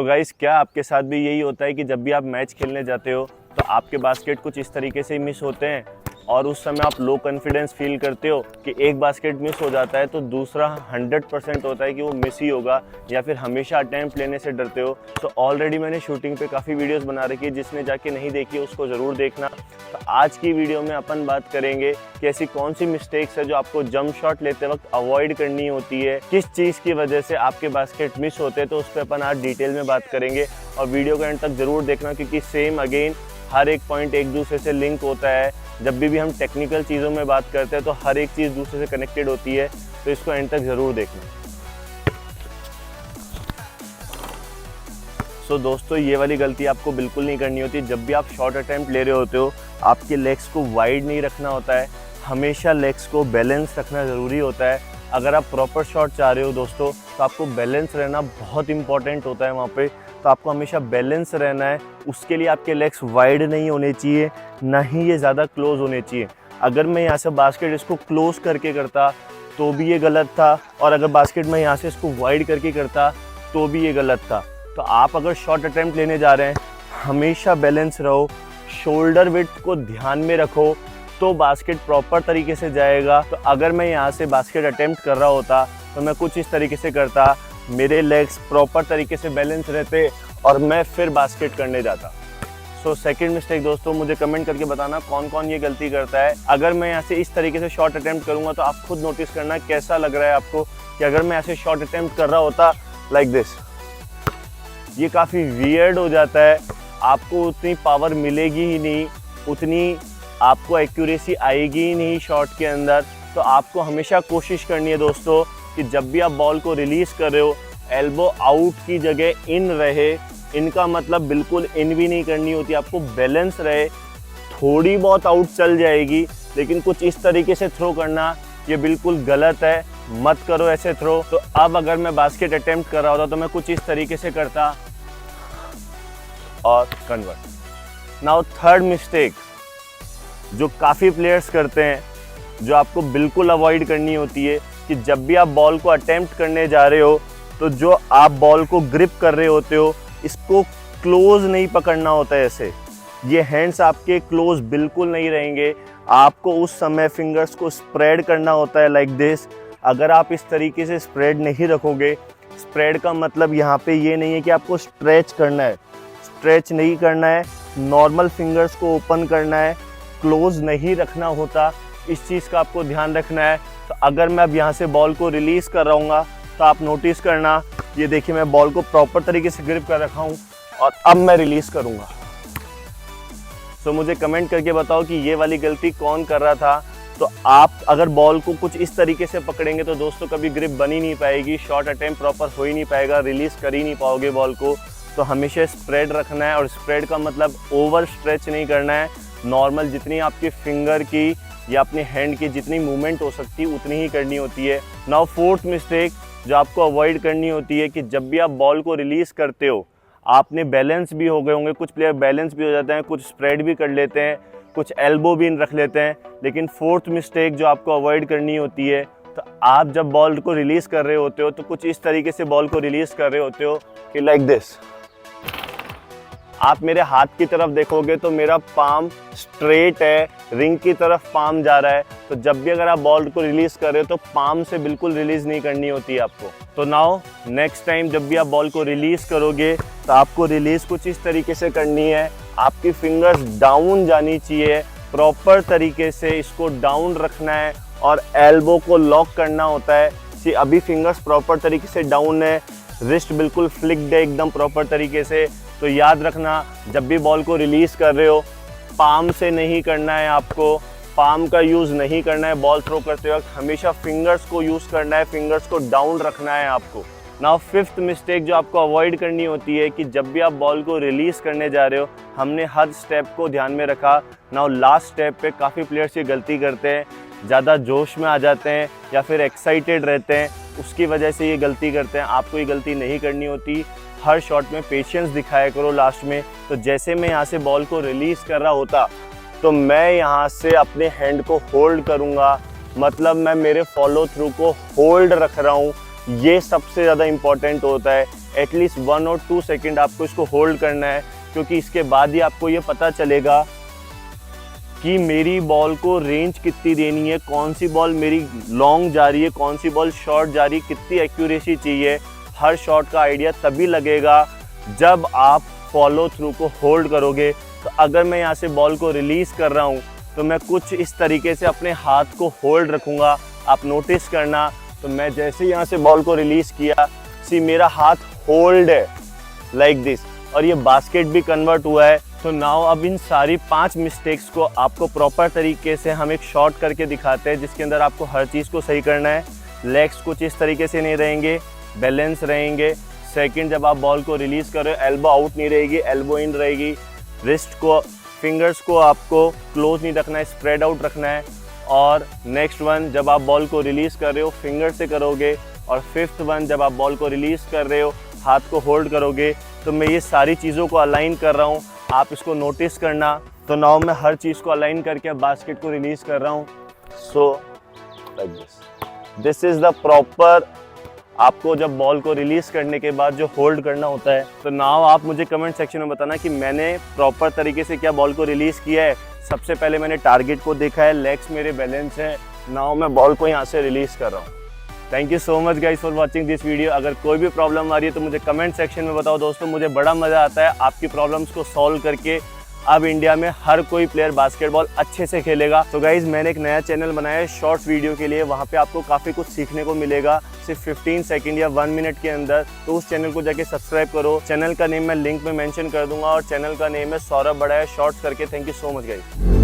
तो गाइस, क्या आपके साथ भी यही होता है कि जब भी आप मैच खेलने जाते हो तो आपके बास्केट कुछ इस तरीके से मिस होते हैं और उस समय आप लो कॉन्फिडेंस फील करते हो कि एक बास्केट मिस हो जाता है तो दूसरा 100% होता है कि वो मिस ही होगा, या फिर हमेशा अटेम्प्ट लेने से डरते हो। तो ऑलरेडी मैंने शूटिंग पे काफ़ी वीडियोस बना रखी है, जिसने जाके नहीं देखी है उसको ज़रूर देखना। तो आज की वीडियो में अपन बात करेंगे कि ऐसी कौन सी मिस्टेक्स है जो आपको जंप शॉट लेते वक्त अवॉइड करनी होती है, किस चीज़ की वजह से आपके बास्केट मिस होते हैं। तो उस पर अपन आज डिटेल में बात करेंगे और वीडियो को एंड तक ज़रूर देखना, क्योंकि सेम अगेन हर एक पॉइंट एक दूसरे से लिंक होता है। जब भी हम टेक्निकल चीज़ों में बात करते हैं तो हर एक चीज़ दूसरे से कनेक्टेड होती है, तो इसको एंड तक ज़रूर देखना। सो दोस्तों, ये वाली गलती आपको बिल्कुल नहीं करनी होती। जब भी आप शॉर्ट अटैम्प्ट ले रहे होते हो, आपके लेग्स को वाइड नहीं रखना होता है, हमेशा लेग्स को बैलेंस रखना ज़रूरी होता है। अगर आप प्रॉपर शॉट चाह रहे हो दोस्तों, तो आपको बैलेंस रहना बहुत इंपॉर्टेंट होता है वहाँ पे। तो आपको हमेशा बैलेंस रहना है, उसके लिए आपके लेग्स वाइड नहीं होने चाहिए, ना ही ये ज़्यादा क्लोज होने चाहिए। अगर मैं यहाँ से बास्केट इसको क्लोज करके करता तो भी ये गलत था, और अगर बास्केट मैं यहाँ से इसको वाइड करके करता तो भी ये गलत था। तो आप अगर शॉर्ट अटैम्प्ट लेने जा रहे हैं, हमेशा बैलेंस रहो, शोल्डर विड्थ को ध्यान में रखो, तो बास्केट प्रॉपर तरीके से जाएगा। तो अगर मैं यहाँ से बास्केट अटेम्प्ट कर रहा होता तो मैं कुछ इस तरीके से करता, मेरे लेग्स प्रॉपर तरीके से बैलेंस रहते और मैं फिर बास्केट करने जाता। सो सेकंड मिस्टेक दोस्तों, मुझे कमेंट करके बताना कौन कौन ये गलती करता है। अगर मैं यहाँ से इस तरीके से शॉर्ट अटेम्प्ट करूँगा तो आप खुद नोटिस करना कैसा लग रहा है आपको, कि अगर मैं ऐसे शॉर्ट अटेम्प्ट कर रहा होता लाइक दिस, ये काफ़ी वियर्ड हो जाता है। आपको उतनी पावर मिलेगी ही नहीं, उतनी आपको एक्यूरेसी आएगी ही नहीं शॉट के अंदर। तो आपको हमेशा कोशिश करनी है दोस्तों कि जब भी आप बॉल को रिलीज़ कर रहे हो, एल्बो आउट की जगह इन रहे। इनका मतलब बिल्कुल इन भी नहीं करनी होती, आपको बैलेंस रहे। थोड़ी बहुत आउट चल जाएगी, लेकिन कुछ इस तरीके से थ्रो करना ये बिल्कुल गलत है, मत करो ऐसे थ्रो। तो अब अगर मैं बास्केट अटेम्प्ट कर रहा होता तो मैं कुछ इस तरीके से करता और कन्वर्ट। नाउ थर्ड मिस्टेक जो काफ़ी प्लेयर्स करते हैं, जो आपको बिल्कुल अवॉइड करनी होती है, कि जब भी आप बॉल को अटेम्प्ट करने जा रहे हो तो जो आप बॉल को ग्रिप कर रहे होते हो, इसको क्लोज नहीं पकड़ना होता है। ऐसे ये हैंड्स आपके क्लोज बिल्कुल नहीं रहेंगे, आपको उस समय फिंगर्स को स्प्रेड करना होता है लाइक दिस। अगर आप इस तरीके से स्प्रेड नहीं रखोगे, स्प्रेड का मतलब यहाँ पे ये नहीं है कि आपको स्ट्रेच करना है, स्ट्रेच नहीं करना है, नॉर्मल फिंगर्स को ओपन करना है, क्लोज नहीं रखना होता। इस चीज़ का आपको ध्यान रखना है। तो अगर मैं अब यहाँ से बॉल को रिलीज़ कर रहा हूँ तो आप नोटिस करना, ये देखिए मैं बॉल को प्रॉपर तरीके से ग्रिप कर रखा हूँ और अब मैं रिलीज़ करूँगा। सो मुझे कमेंट करके बताओ कि ये वाली गलती कौन कर रहा था। तो आप अगर बॉल को कुछ इस तरीके से पकड़ेंगे तो दोस्तों कभी ग्रिप बन ही नहीं पाएगी, शॉर्ट अटेम्प्ट प्रॉपर हो ही नहीं पाएगा, रिलीज़ कर ही नहीं पाओगे बॉल को। तो हमेशा स्प्रेड रखना है, और स्प्रेड का मतलब ओवर स्ट्रेच नहीं करना है। नॉर्मल जितनी आपकी फिंगर की या अपने हैंड की जितनी मूवमेंट हो सकती है उतनी ही करनी होती है। नाउ फोर्थ मिस्टेक जो आपको अवॉइड करनी होती है, कि जब भी आप बॉल को रिलीज़ करते हो, आपने बैलेंस भी हो गए होंगे, कुछ प्लेयर बैलेंस भी हो जाते हैं, कुछ स्प्रेड भी कर लेते हैं, कुछ एल्बो भी रख लेते हैं। लेकिन फोर्थ मिस्टेक जो आपको अवॉइड करनी होती है, तो आप जब बॉल को रिलीज़ कर रहे होते हो तो कुछ इस तरीके से बॉल को रिलीज़ कर रहे होते हो कि लाइक दिस। आप मेरे हाथ की तरफ देखोगे तो मेरा पाम स्ट्रेट है, रिंग की तरफ पाम जा रहा है। तो जब भी अगर आप बॉल को रिलीज़ कर रहे हो तो पाम से बिल्कुल रिलीज़ नहीं करनी होती है आपको। तो नाउ नेक्स्ट टाइम जब भी आप बॉल को रिलीज़ करोगे तो आपको रिलीज़ कुछ इस तरीके से करनी है, आपकी फिंगर्स डाउन जानी चाहिए, प्रॉपर तरीके से इसको डाउन रखना है और एल्बो को लॉक करना होता है। सी अभी फिंगर्स प्रॉपर तरीके से डाउन है, रिस्ट बिल्कुल फ्लिक्ड है एकदम प्रॉपर तरीके से। तो याद रखना, जब भी बॉल को रिलीज़ कर रहे हो, पाम से नहीं करना है, आपको पाम का यूज़ नहीं करना है बॉल थ्रो करते वक्त, हमेशा फिंगर्स को यूज़ करना है, फिंगर्स को डाउन रखना है आपको। नाउ फिफ्थ मिस्टेक जो आपको अवॉइड करनी होती है, कि जब भी आप बॉल को रिलीज़ करने जा रहे हो, हमने हर स्टेप को ध्यान में रखा। नाउ लास्ट स्टेप पे काफ़ी प्लेयर्स ये गलती करते हैं, ज़्यादा जोश में आ जाते हैं या फिर एक्साइटेड रहते हैं, उसकी वजह से ये गलती करते हैं। आपको ये गलती नहीं करनी होती, हर शॉट में पेशेंस दिखाया करो लास्ट में। तो जैसे मैं यहाँ से बॉल को रिलीज़ कर रहा होता तो मैं यहाँ से अपने हैंड को होल्ड करूँगा, मतलब मैं मेरे फॉलो थ्रू को होल्ड रख रहा हूँ। ये सबसे ज़्यादा इम्पॉर्टेंट होता है एटलीस्ट 1 और 2 सेकंड आपको इसको होल्ड करना है, क्योंकि इसके बाद ही आपको ये पता चलेगा कि मेरी बॉल को रेंज कितनी देनी है, कौन सी बॉल मेरी लॉन्ग जा रही है, कौन सी बॉल शॉर्ट जा रही है, कितनी एक्यूरेसी चाहिए। हर शॉट का आइडिया तभी लगेगा जब आप फॉलो थ्रू को होल्ड करोगे। तो अगर मैं यहाँ से बॉल को रिलीज़ कर रहा हूँ तो मैं कुछ इस तरीके से अपने हाथ को होल्ड रखूँगा। आप नोटिस करना, तो मैं जैसे यहाँ से बॉल को रिलीज़ किया, सी मेरा हाथ होल्ड है लाइक दिस, और ये बास्केट भी कन्वर्ट हुआ है। तो नाउ अब इन सारी 5 मिस्टेक्स को आपको प्रॉपर तरीके से हम एक शॉट करके दिखाते हैं, जिसके अंदर आपको हर चीज़ को सही करना है। लेग्स कुछ इस तरीके से नहीं रहेंगे, बैलेंस रहेंगे। सेकंड, जब आप बॉल को रिलीज़ कर रहे हो, एल्बो आउट नहीं रहेगी, एल्बो इन रहेगी। रिस्ट को, फिंगर्स को आपको क्लोज नहीं रखना है, स्प्रेड आउट रखना है। और नेक्स्ट वन, जब आप बॉल को रिलीज़ कर रहे हो फिंगर से करोगे। और फिफ्थ वन, जब आप बॉल को रिलीज़ कर रहे हो हाथ को होल्ड करोगे। तो मैं ये सारी चीज़ों को अलाइन कर रहा हूँ, आप इसको नोटिस करना। तो नाउ मैं हर चीज़ को अलाइन करके अब बास्केट को रिलीज़ कर रहा हूँ। So like this is the proper, आपको जब बॉल को रिलीज़ करने के बाद जो होल्ड करना होता है। तो नाउ आप मुझे कमेंट सेक्शन में बताना कि मैंने प्रॉपर तरीके से क्या बॉल को रिलीज़ किया है। सबसे पहले मैंने टारगेट को देखा है, लेग्स मेरे बैलेंस हैं। नाउ मैं बॉल को यहाँ से रिलीज़ कर रहा हूँ। Thank you so much guys for watching this video. अगर कोई भी प्रॉब्लम आ रही है तो मुझे कमेंट सेक्शन में बताओ दोस्तों, मुझे बड़ा मज़ा आता है आपकी प्रॉब्लम्स को सॉल्व करके। अब इंडिया में हर कोई प्लेयर बास्केटबॉल अच्छे से खेलेगा। तो गाइज मैंने एक नया चैनल बनाया है शॉर्ट्स वीडियो के लिए, वहाँ पे आपको काफ़ी कुछ सीखने को मिलेगा सिर्फ 15 सेकंड या 1 मिनट के अंदर। तो उस चैनल को जाके सब्सक्राइब करो। चैनल का नेम मैं लिंक में मेंशन कर दूंगा और चैनल का नेम है सौरभ बड़ा है शॉर्ट्स करके। Thank you so much guys.